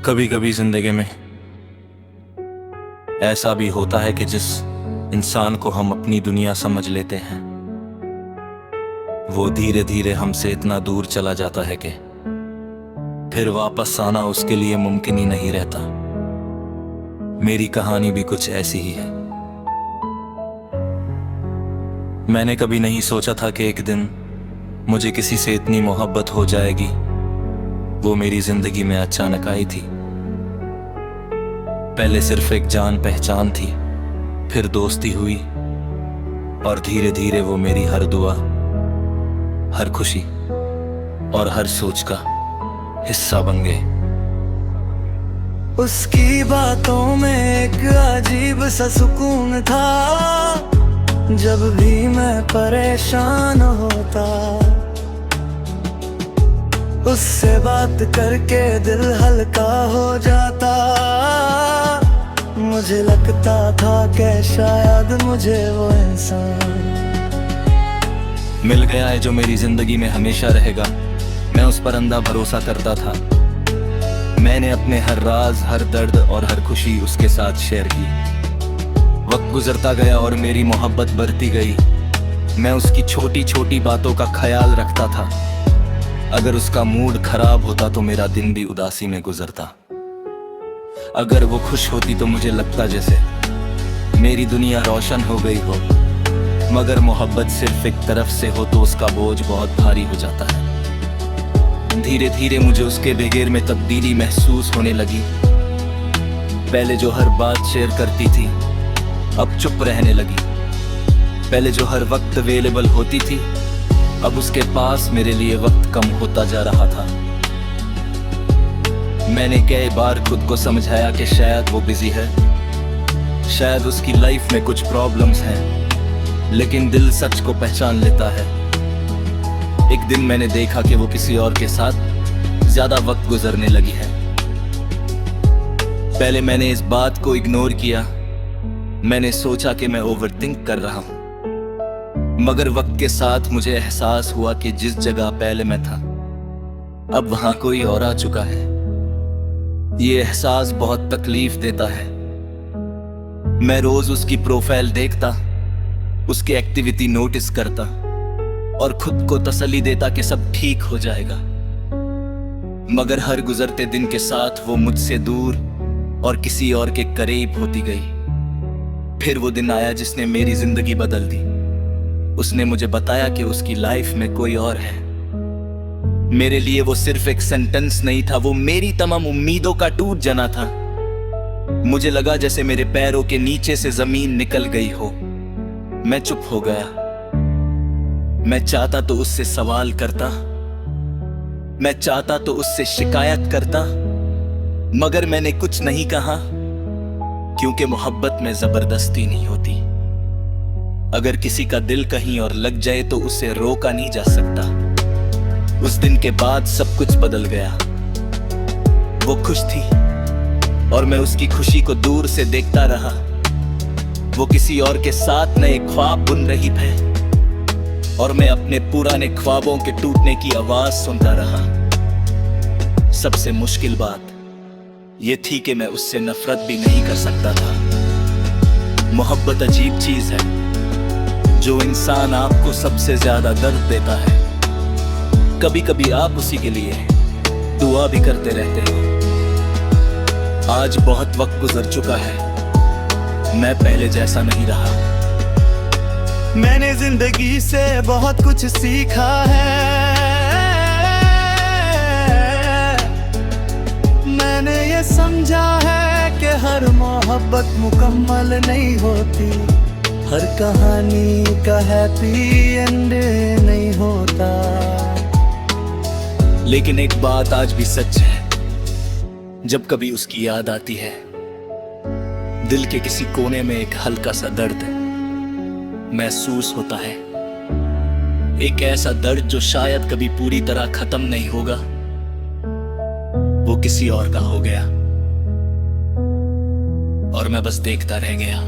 कभी कभी जिंदगी में ऐसा भी होता है कि जिस इंसान को हम अपनी दुनिया समझ लेते हैं वो धीरे धीरे हमसे इतना दूर चला जाता है कि फिर वापस आना उसके लिए मुमकिन ही नहीं रहता। मेरी कहानी भी कुछ ऐसी ही है। मैंने कभी नहीं सोचा था कि एक दिन मुझे किसी से इतनी मोहब्बत हो जाएगी। वो मेरी जिंदगी में अचानक आई थी। पहले सिर्फ एक जान पहचान थी, फिर दोस्ती हुई और धीरे धीरे वो मेरी हर दुआ, हर खुशी और हर सोच का हिस्सा बन गए। उसकी बातों में एक अजीब सा सुकून था। जब भी मैं परेशान होता, उससे बात करके दिल हल्का हो जाता। मुझे लगता था कि शायद मुझे वो इंसान मिल गया है जो मेरी जिंदगी में हमेशा रहेगा। मैं उस पर अंधा भरोसा करता था। मैंने अपने हर राज, हर दर्द और हर खुशी उसके साथ शेयर की। वक्त गुजरता गया और मेरी मोहब्बत बढ़ती गई। मैं उसकी छोटी छोटी बातों का ख्याल रखता था। अगर उसका मूड खराब होता तो मेरा दिन भी उदासी में गुजरता। अगर वो खुश होती तो मुझे लगता जैसे मेरी दुनिया रोशन हो गई हो। मगर मोहब्बत सिर्फ एक तरफ से हो तो उसका बोझ बहुत भारी हो जाता है। धीरे धीरे मुझे उसके बिहेवियर में तब्दीली महसूस होने लगी। पहले जो हर बात शेयर करती थी अब चुप रहने लगी। पहले जो हर वक्त अवेलेबल होती थी अब उसके पास मेरे लिए वक्त कम होता जा रहा था। मैंने कई बार खुद को समझाया कि शायद वो बिजी है, शायद उसकी लाइफ में कुछ प्रॉब्लम्स हैं, लेकिन दिल सच को पहचान लेता है। एक दिन मैंने देखा कि वो किसी और के साथ ज्यादा वक्त गुजरने लगी है। पहले मैंने इस बात को इग्नोर किया। मैंने सोचा कि मैं ओवरथिंक कर रहा हूं। मगर वक्त के साथ मुझे एहसास हुआ कि जिस जगह पहले मैं था अब वहां कोई और आ चुका है। ये एहसास बहुत तकलीफ देता है। मैं रोज उसकी प्रोफाइल देखता, उसकी एक्टिविटी नोटिस करता और खुद को तसल्ली देता कि सब ठीक हो जाएगा। मगर हर गुजरते दिन के साथ वो मुझसे दूर और किसी और के करीब होती गई। फिर वो दिन आया जिसने मेरी जिंदगी बदल दी। उसने मुझे बताया कि उसकी लाइफ में कोई और है। मेरे लिए वो सिर्फ एक सेंटेंस नहीं था, वो मेरी तमाम उम्मीदों का टूट जाना था। मुझे लगा जैसे मेरे पैरों के नीचे से जमीन निकल गई हो। मैं चुप हो गया। मैं चाहता तो उससे सवाल करता, मैं चाहता तो उससे शिकायत करता, मगर मैंने कुछ नहीं कहा क्योंकि मोहब्बत में जबरदस्ती नहीं होती। अगर किसी का दिल कहीं और लग जाए तो उसे रोका नहीं जा सकता। उस दिन के बाद सब कुछ बदल गया। वो खुश थी और मैं उसकी खुशी को दूर से देखता रहा। वो किसी और के साथ नए ख्वाब बुन रही थी और मैं अपने पुराने ख्वाबों के टूटने की आवाज सुनता रहा। सबसे मुश्किल बात ये थी कि मैं उससे नफरत भी नहीं कर सकता था। मोहब्बत अजीब चीज है जो इंसान आपको सबसे ज्यादा दर्द देता है। कभी कभी आप उसी के लिए दुआ भी करते रहते हो। आज बहुत वक्त गुजर चुका है, मैं पहले जैसा नहीं रहा। मैंने जिंदगी से बहुत कुछ सीखा है। मैंने ये समझा है कि हर मोहब्बत मुकम्मल नहीं होती, हर कहानी का हैप्पी एंड नहीं होता। लेकिन एक बात आज भी सच है, जब कभी उसकी याद आती है दिल के किसी कोने में एक हल्का सा दर्द महसूस होता है। एक ऐसा दर्द जो शायद कभी पूरी तरह खत्म नहीं होगा। वो किसी और का हो गया और मैं बस देखता रह गया।